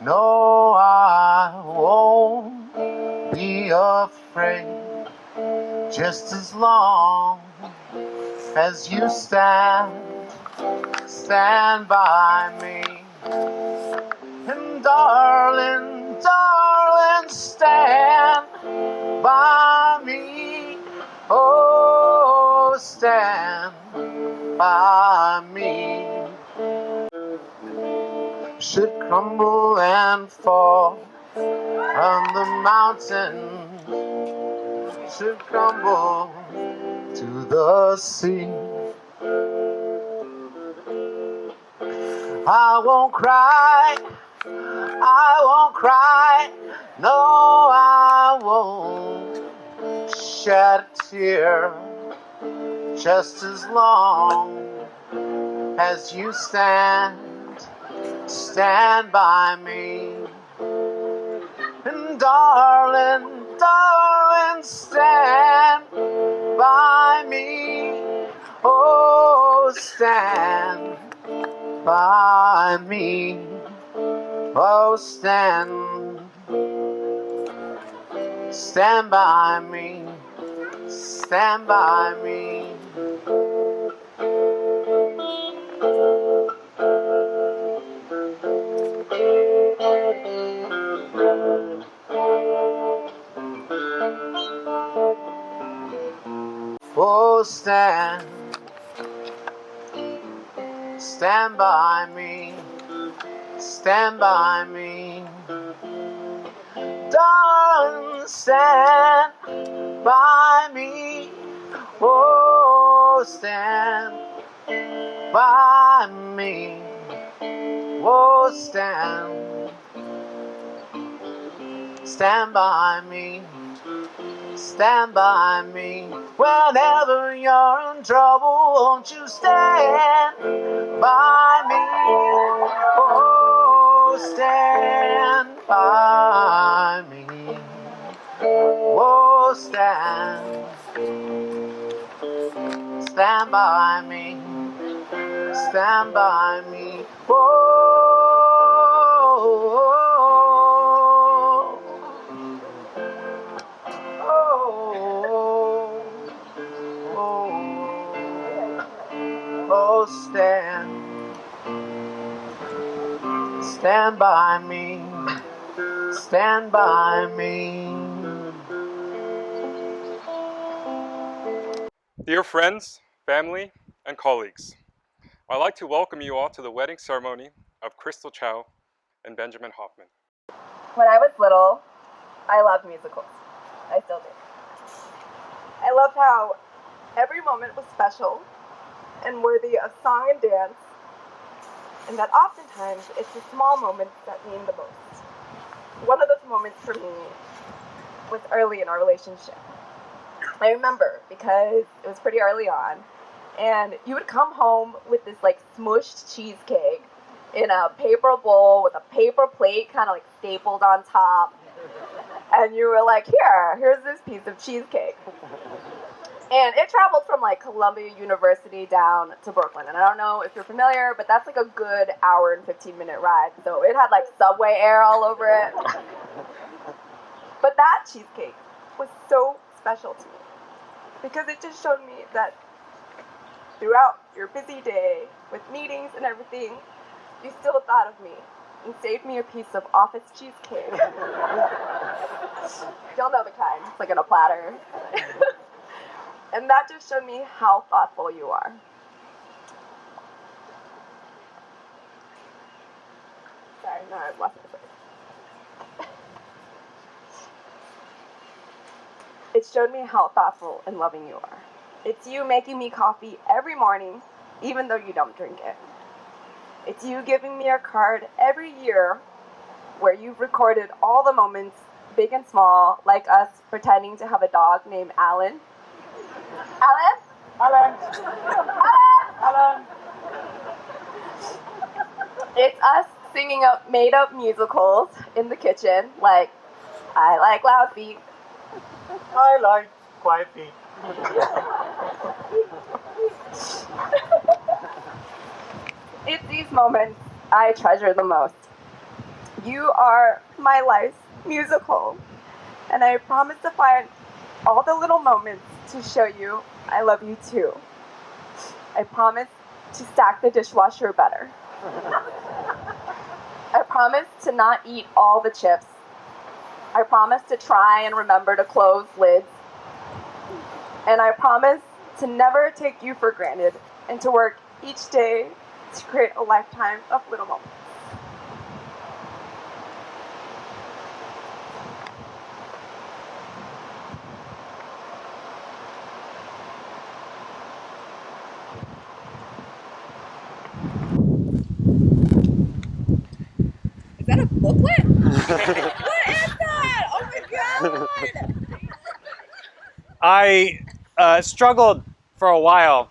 No, I won't be afraid, just as long as you stand by me. And darling, darling, stand by me. Oh, stand by me. Should crumble and fall on the mountain, should crumble to the sea. I won't cry, I won't cry, no, I won't shed a tear, just as long as you stand by me. And darling, darling, stand by me. Oh, stand by me. Oh, stand by me. Stand by me. Oh, stand by me, stand by me. Darling, stand by me. Oh, stand by me. Oh, stand by me. Stand by me. Whenever you're in trouble, won't you stand by me? Oh, stand by me. Oh, stand by me. Stand by me. Oh, stand by me, stand by me. Dear friends, family, and colleagues, I'd like to welcome you all to the wedding ceremony of Crystal Chow and Benjamin Hoffman. When I was little, I loved musicals. I still do. I loved how every moment was special and worthy of song and dance, and that oftentimes it's the small moments that mean the most. One of those moments for me was early in our relationship. I remember because it was pretty early on, and you would come home with this like smushed cheesecake in a paper bowl with a paper plate kind of like stapled on top, and you were like, here's this piece of cheesecake. And it traveled from like Columbia University down to Brooklyn. And I don't know if you're familiar, but that's like a good hour and 15-minute ride. So it had like subway air all over it. But that cheesecake was so special to me because it just showed me that throughout your busy day with meetings and everything, you still thought of me and saved me a piece of office cheesecake. You'll know the kind. It's like in a platter. And that just showed me how thoughtful you are. Sorry, no, I've lost my place. It showed me how thoughtful and loving you are. It's you making me coffee every morning, even though you don't drink it. It's you giving me a card every year where you've recorded all the moments, big and small, like us pretending to have a dog named Alan. Alan? It's us singing up made-up musicals in the kitchen, like, I like loud feet. I like quiet feet. It's these moments I treasure the most. You are my life's musical, and I promise to find all the little moments to show you I love you too. I promise to stack the dishwasher better. I promise to not eat all the chips. I promise to try and remember to close lids. And I promise to never take you for granted and to work each day to create a lifetime of little moments. Is that a booklet? What is that? Oh my god! I struggled for a while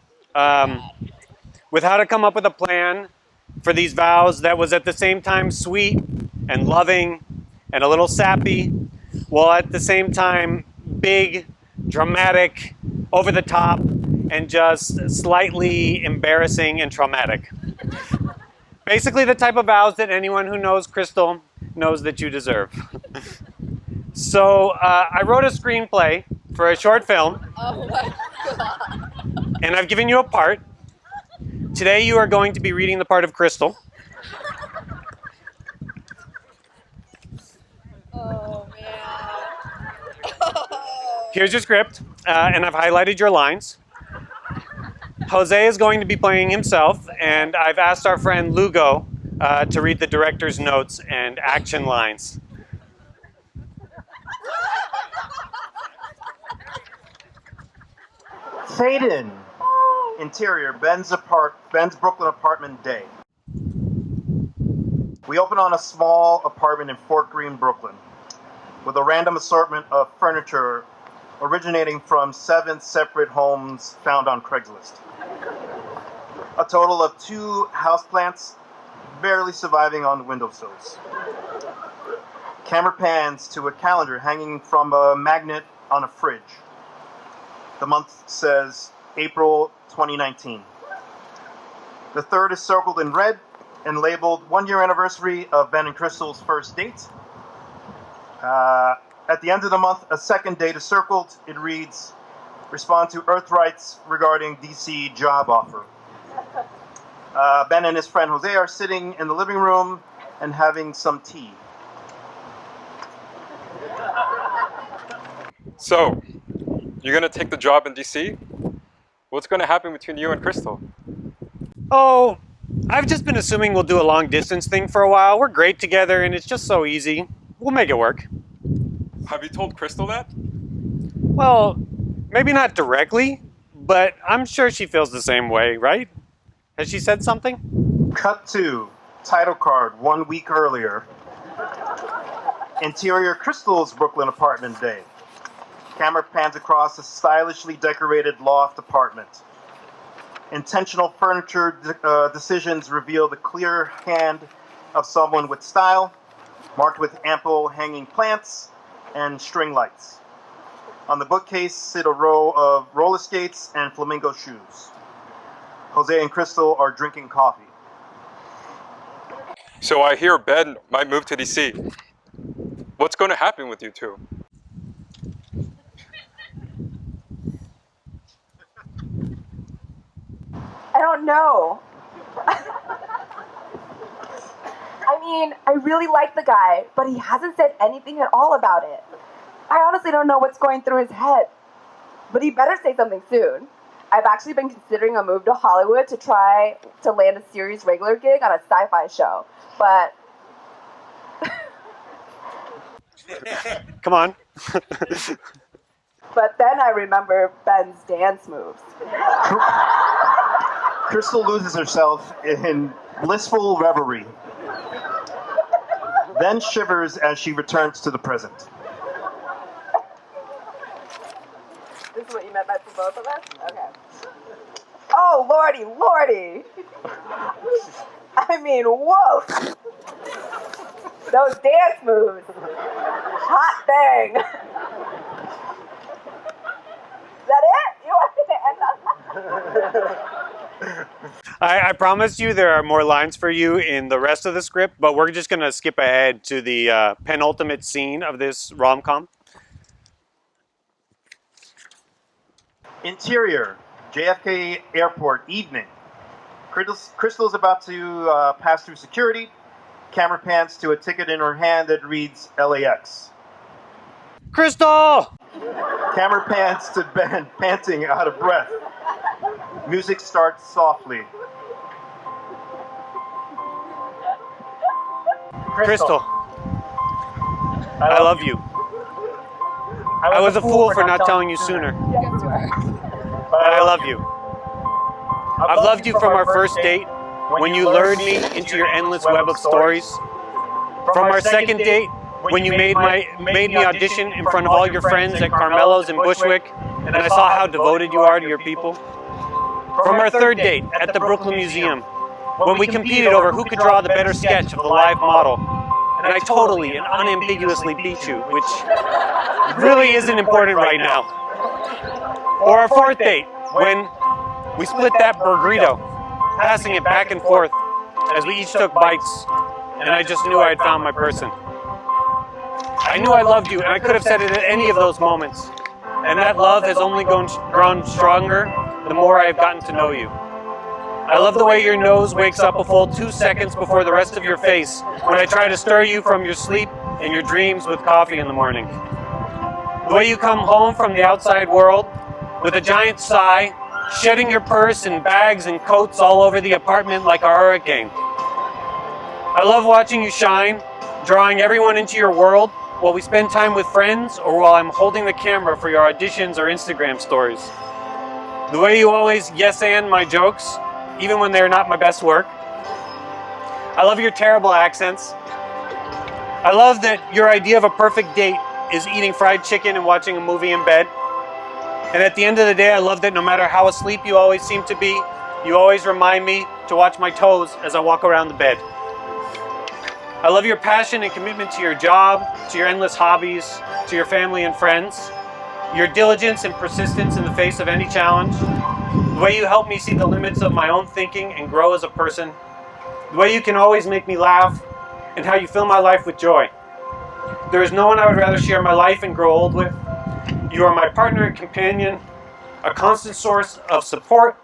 with how to come up with a plan for these vows that was at the same time sweet and loving and a little sappy, while at the same time big, dramatic, over the top, and just slightly embarrassing and traumatic. Basically the type of vows that anyone who knows Crystal knows that you deserve. So I wrote a screenplay for a short film. Oh my god. And I've given you a part. Today you are going to be reading the part of Crystal. Oh man. Here's your script, and I've highlighted your lines. Jose is going to be playing himself, and I've asked our friend Lugo to read the director's notes and action lines. Fade in. Interior, Ben's Brooklyn apartment day. We open on a small apartment in Fort Greene, Brooklyn, with a random assortment of furniture originating from 7 separate homes found on Craigslist. A total of 2 houseplants barely surviving on windowsills. Camera pans to a calendar hanging from a magnet on a fridge. The month says April 2019. The 3rd is circled in red and labeled 1-year anniversary of Ben and Crystal's first date. At the end of the month, a second date is circled. It reads, respond to Earth Rights regarding DC job offer. Ben and his friend Jose are sitting in the living room and having some tea. So, you're gonna take the job in DC? What's gonna happen between you and Crystal? Oh, I've just been assuming we'll do a long distance thing for a while. We're great together and it's just so easy. We'll make it work. Have you told Crystal that? Well, maybe not directly, but I'm sure she feels the same way, right? Has she said something? Cut to title card 1 week earlier. Interior, Crystal's Brooklyn apartment day. Camera pans across a stylishly decorated loft apartment. Intentional furniture decisions reveal the clear hand of someone with style, marked with ample hanging plants and string lights. On the bookcase sit a row of roller skates and flamingo shoes. Jose and Crystal are drinking coffee. So I hear Ben might move to DC. What's going to happen with you two? I don't know. I mean, I really like the guy, but he hasn't said anything at all about it. I honestly don't know what's going through his head. But he better say something soon. I've actually been considering a move to Hollywood to try to land a series regular gig on a sci-fi show. But Come on. but then I remember Ben's dance moves. Crystal loses herself in blissful reverie, then shivers as she returns to the present. This is what you meant by for both of us? Okay. Oh, lordy, lordy. I mean, whoa. Those dance moves. Hot dang. Is that it? You want me to end on that? I promise you there are more lines for you in the rest of the script, but we're just going to skip ahead to the penultimate scene of this rom-com. Interior, JFK Airport, evening. Crystal's about to pass through security. Camera pans to a ticket in her hand that reads LAX. Crystal! Camera pans to Ben, panting out of breath. Music starts softly. Crystal, I love you. I was a fool for not telling you sooner. But I love you. I've loved you from our first date, when you lured me into your endless web of stories. From our second date, when you made me audition in front of all your friends at Carmelo's in Bushwick, and I saw how devoted you are to your people. From our third date at the Brooklyn Museum, when we competed over who could draw the better sketch of the live model, and I totally and unambiguously beat you, which really isn't important right now. Or our fourth date, when we split that burrito, passing it back and forth as we each took bites, and I just knew I had found my person. I knew I loved you, and I could have said it at any of those moments. And that love has only grown stronger the more I have gotten to know you. I love the way your nose wakes up a full 2 seconds before the rest of your face when I try to stir you from your sleep and your dreams with coffee in the morning. The way you come home from the outside world with a giant sigh, shedding your purse and bags and coats all over the apartment like a hurricane. I love watching you shine, drawing everyone into your world while we spend time with friends or while I'm holding the camera for your auditions or Instagram stories. The way you always yes-and my jokes, even when they're not my best work. I love your terrible accents. I love that your idea of a perfect date is eating fried chicken and watching a movie in bed. And at the end of the day, I love that no matter how asleep you always seem to be, you always remind me to watch my toes as I walk around the bed. I love your passion and commitment to your job, to your endless hobbies, to your family and friends, your diligence and persistence in the face of any challenge, the way you help me see the limits of my own thinking and grow as a person, the way you can always make me laugh, and how you fill my life with joy. There is no one I would rather share my life and grow old with. You are my partner and companion, a constant source of support,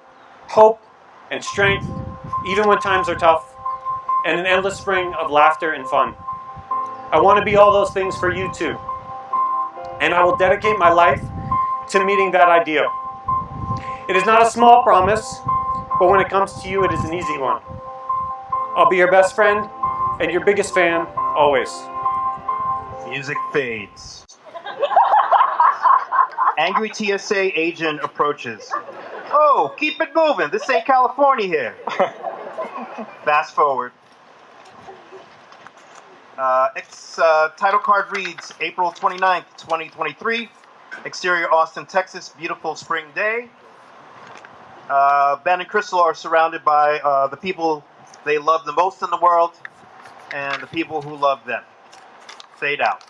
hope, and strength, even when times are tough, and an endless spring of laughter and fun. I want to be all those things for you too. And I will dedicate my life to meeting that ideal. It is not a small promise, but when it comes to you, it is an easy one. I'll be your best friend and your biggest fan, always. Music fades. Angry TSA agent approaches. Oh, keep it moving. This ain't California here. Fast forward. Title card reads April 29th, 2023. Exterior Austin, Texas. Beautiful spring day. Ben and Crystal are surrounded by the people they love the most in the world and the people who love them. Fade out.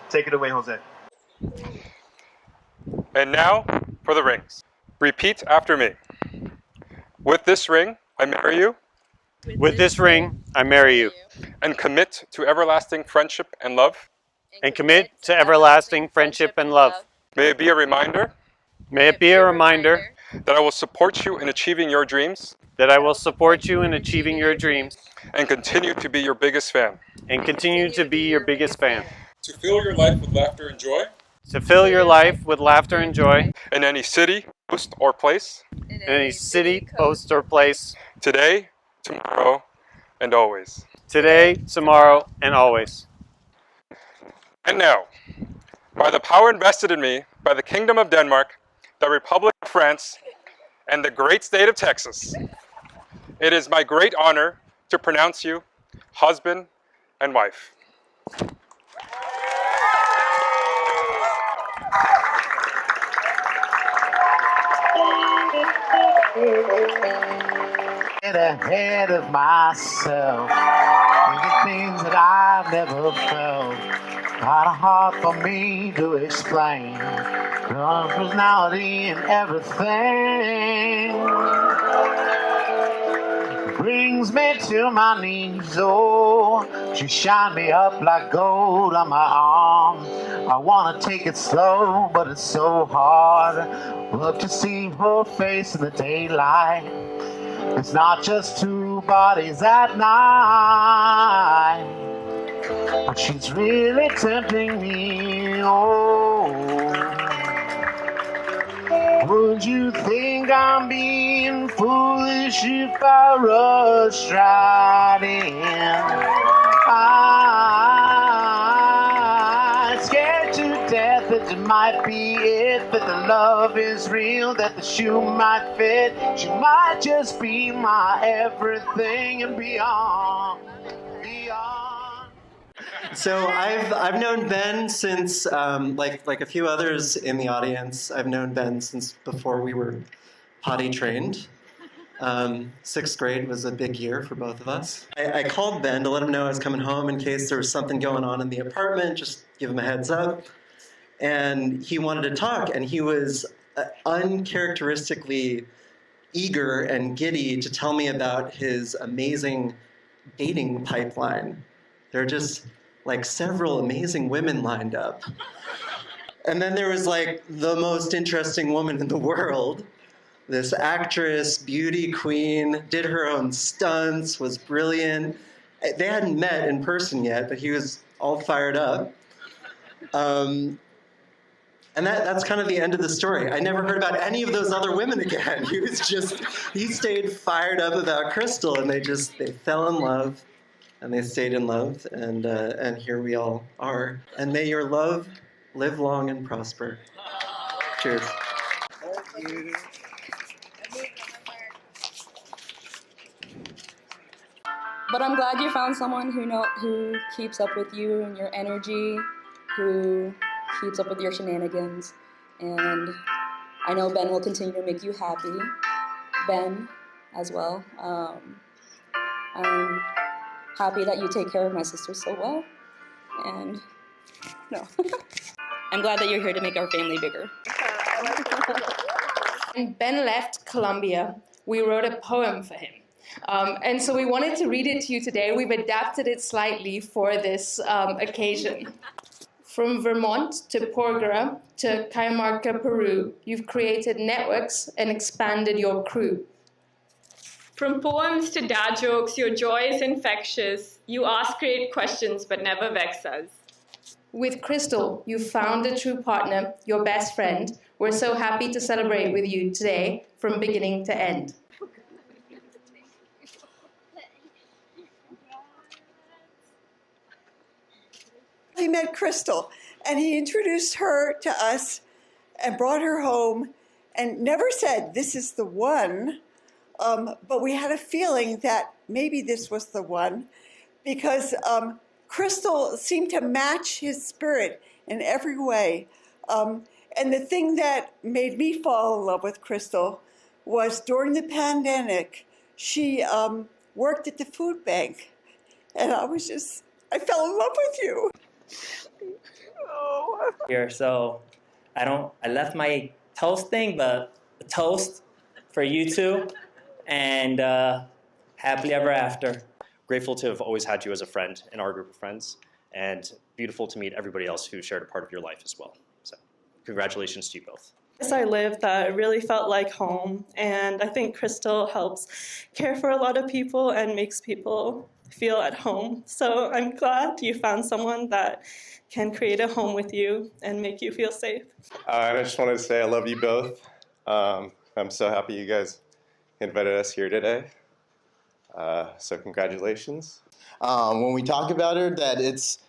Take it away, Jose. And now for the rings. Repeat after me. With this ring, I marry you. With this ring, I marry you. And commit to everlasting friendship and love. And commit to everlasting friendship and love. May it be a reminder. May it be a reminder That I will support you in achieving your dreams. that I will support you in achieving your dreams. And continue to be your biggest fan. And continue to be your biggest fan. To fill your life with laughter and joy. To fill your life with laughter and joy. In any city, post, or place. In any city, post, or place. Today, tomorrow, and always. Today, tomorrow, and always. And now, by the power invested in me by the Kingdom of Denmark, the Republic of France, and the great state of Texas, it is my great honor to pronounce you husband and wife. Get ahead of myself, thinking things that I've never felt. Not a heart for me to explain. Your personality and everything. brings me to my knees. Oh, she shine me up like gold on my arm. I wanna take it slow, but it's so hard. Love to see her face in the daylight. It's not just two bodies at night, but she's really tempting me. Oh, would you think I'm being foolish if I rush right in? I'm scared to death that it might be it, that the love is real, that the shoe might fit. She might just be my everything and beyond. So I've known Ben since like a few others in the audience. I've known Ben since before we were potty trained. 6th grade was a big year for both of us. I called Ben to let him know I was coming home in case there was something going on in the apartment, just give him a heads up. And he wanted to talk, and he was uncharacteristically eager and giddy to tell me about his amazing dating pipeline. There are just like several amazing women lined up. And then there was like the most interesting woman in the world. This actress, beauty queen, did her own stunts, was brilliant. They hadn't met in person yet, but he was all fired up. And that's kind of the end of the story. I never heard about any of those other women again. He stayed fired up about Crystal, and they fell in love, and they stayed in love, and here we all are. And may your love live long and prosper. Cheers. Thank you. But I'm glad you found someone who keeps up with you and your energy, who keeps up with your shenanigans, and I know Ben will continue to make you happy. Ben, as well. I'm happy that you take care of my sister so well, and no. I'm glad that you're here to make our family bigger. When Ben left Columbia, we wrote a poem for him. And so we wanted to read it to you today. We've adapted it slightly for this occasion. From Vermont to Porgera to Cajamarca, Peru, you've created networks and expanded your crew. From poems to dad jokes, your joy is infectious. You ask great questions but never vex us. With Crystal, you found a true partner, your best friend. We're so happy to celebrate with you today from beginning to end. He met Crystal, and he introduced her to us and brought her home and never said, this is the one, but we had a feeling that maybe this was the one because Crystal seemed to match his spirit in every way. And the thing that made me fall in love with Crystal was during the pandemic, she worked at the food bank, and I fell in love with you. Oh. Here, so I left my toast thing, but a toast for you two, and happily ever after. Grateful to have always had you as a friend in our group of friends, and beautiful to meet everybody else who shared a part of your life as well. So, congratulations to you both. Yes, I lived that really felt like home, and I think Crystal helps care for a lot of people and makes people feel at home. So I'm glad you found someone that can create a home with you and make you feel safe. And I just wanted to say I love you both. I'm so happy you guys invited us here today. So congratulations. When we talk about her, that it's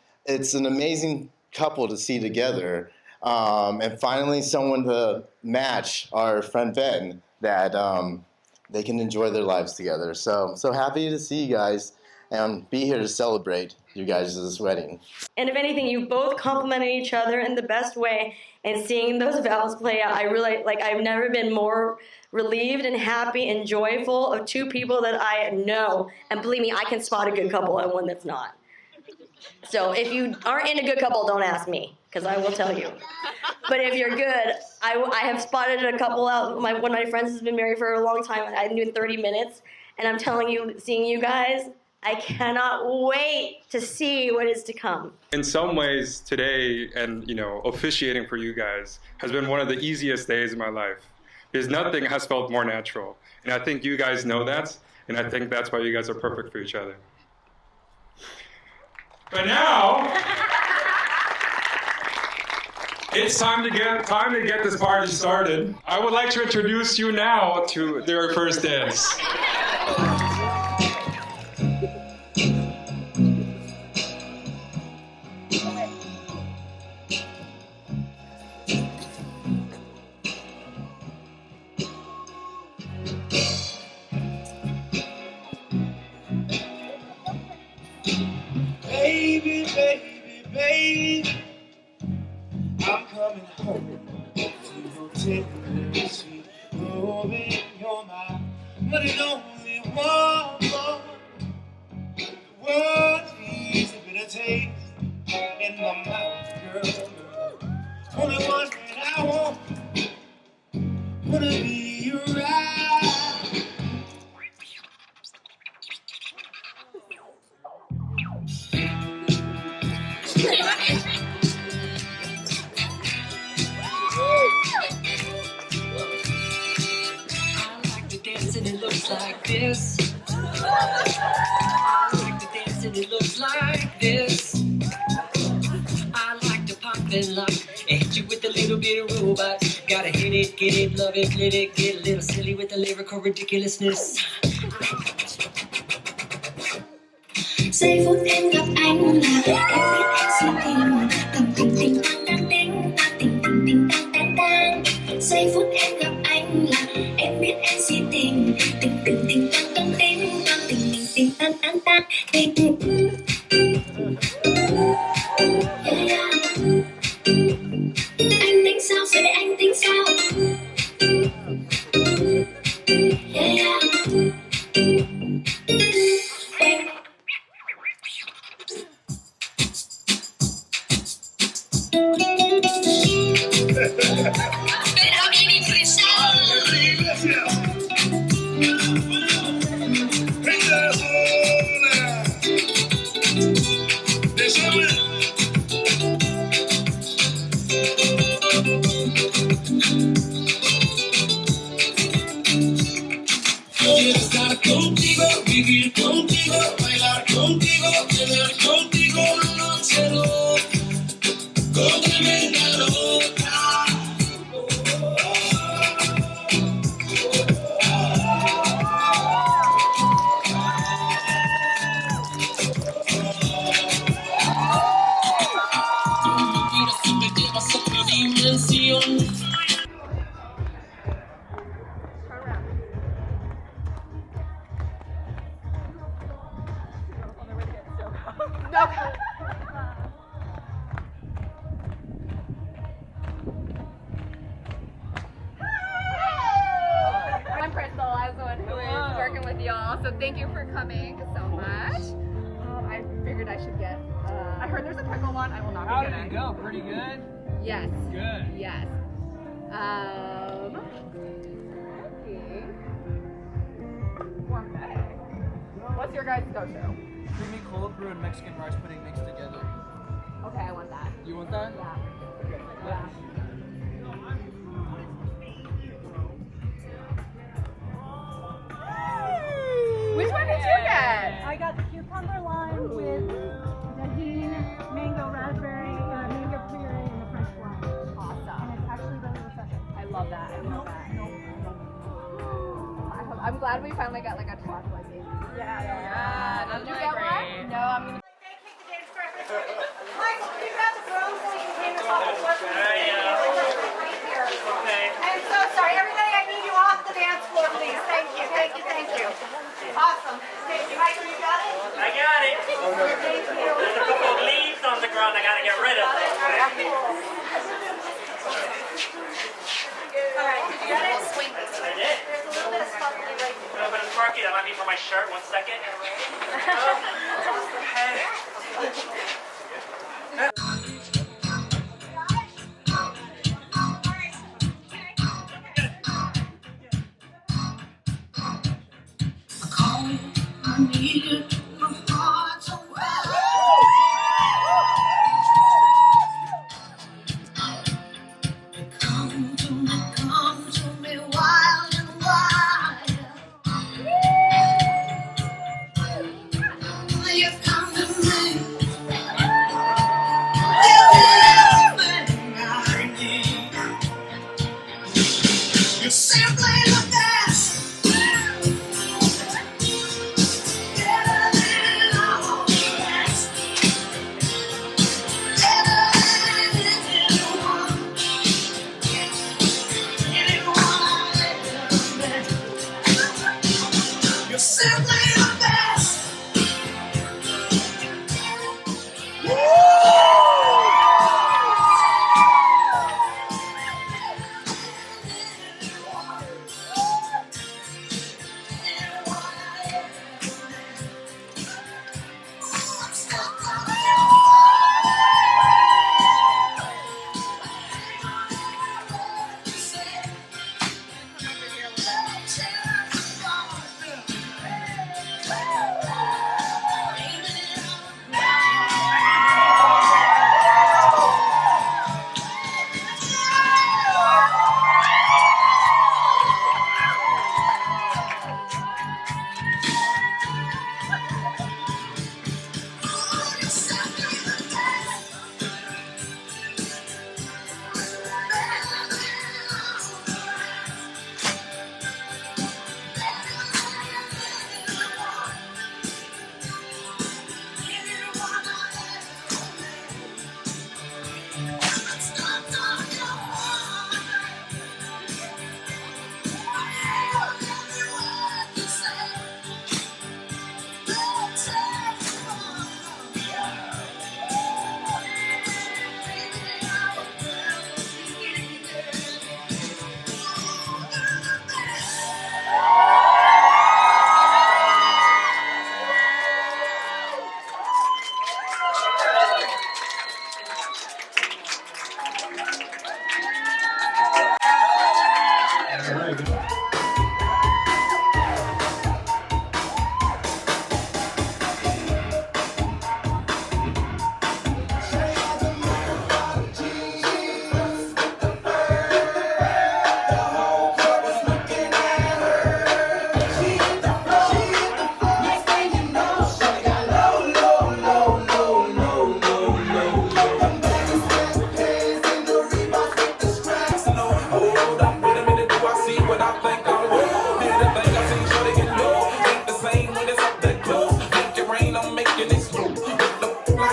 an amazing couple to see together. And finally someone to match our friend Ben, that they can enjoy their lives together. So happy to see you guys and be here to celebrate you guys' wedding. And if anything, you both complimented each other in the best way, and seeing those vows play out, I really, I've never been more relieved and happy and joyful of two people that I know. And believe me, I can spot a good couple and one that's not. So if you aren't in a good couple, don't ask me, because I will tell you. But if you're good, I have spotted a couple out. One of my friends has been married for a long time, and I knew in 30 minutes. And I'm telling you, seeing you guys, I cannot wait to see what is to come. In some ways, today and officiating for you guys has been one of the easiest days of my life because nothing has felt more natural. And I think you guys know that, and I think that's why you guys are perfect for each other. But now, it's time to get this party started. I would like to introduce you now to their first dance. Baby, baby, baby, I'm coming home to your tender, sweet love in your mouth. But it's only one more. The world needs a bitter taste in my mouth, girl. Only one thing I want, wanna be your ride. And it looks like this. I like to dance and it looks like this. I like to pop and lock and hit you with a little bit of robot. Gotta hit it, get it, love it, let it, get a little silly with the lyrical ridiculousness. Giây phút em gặp anh là em biết em si tình, thầm tình tình tang tang ting, ta tình tình tình tang tang tang. Giây phút em gặp anh là em biết em si tình, tình tình tình tang tang ting, ta tình tình tình tang tang tang. Tình tình. Yeah. Anh tính sao? Giờ để anh tính sao? Yeah. Estar contigo, vivir contigo, bailar contigo, tener contigo una noche con tremenda loca. Tu vida si me llevas a otra dimensión. No. I'm Crystal. I was the one who is working with y'all, so thank you for coming so much. I figured I should get. I heard there's a pickle one. I will not How be did getting. it go? Pretty good? Yes. Good. Yes. Okay. What's your guys' go-to? Creamy cold brew and Mexican rice pudding mixed together. Okay, I want that. You want that? Yeah. Okay. Yeah. Which one did you get? I got the cucumber lime with Dajin, mango raspberry, mango puree, and the French lime. Awesome. And it's actually really refreshing. I love that. I love that. I'm glad we finally got like a chocolate baby. Yeah. Did you get one? No, I'm gonna. Michael, can you grab the broom so we can clean this off the floor? I'm so sorry. Everybody, I need you off the dance floor, please. Thank you, thank you, thank you. Awesome. Thank you. Michael, you got it? I got it. Thank you. There's a couple of leaves on the ground I gotta get rid of. All right, did you get it? I did. There's a little bit of sparkly right there. A little bit of sparky, that might be for my shirt. 1 second. Call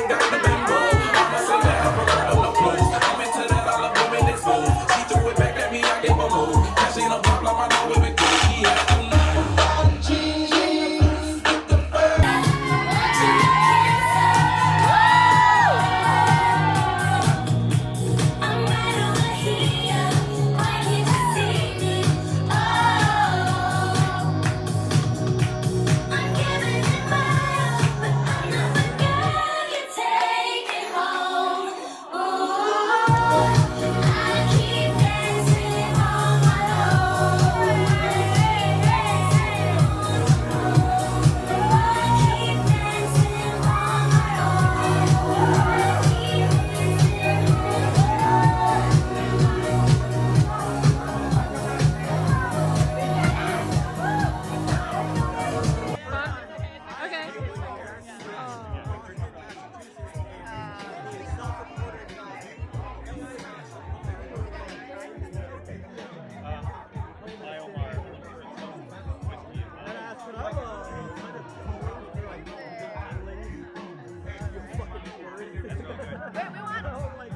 got the big bowl. I'ma say that I'm on the blues. I'm into that all the women exposed. She threw it back at me, I gave her move. Cash in a pop like my know it with good. Yeah.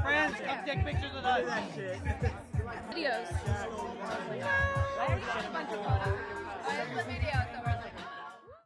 Friends, come take pictures with us. Videos. I have a bunch of photos. I have some videos that were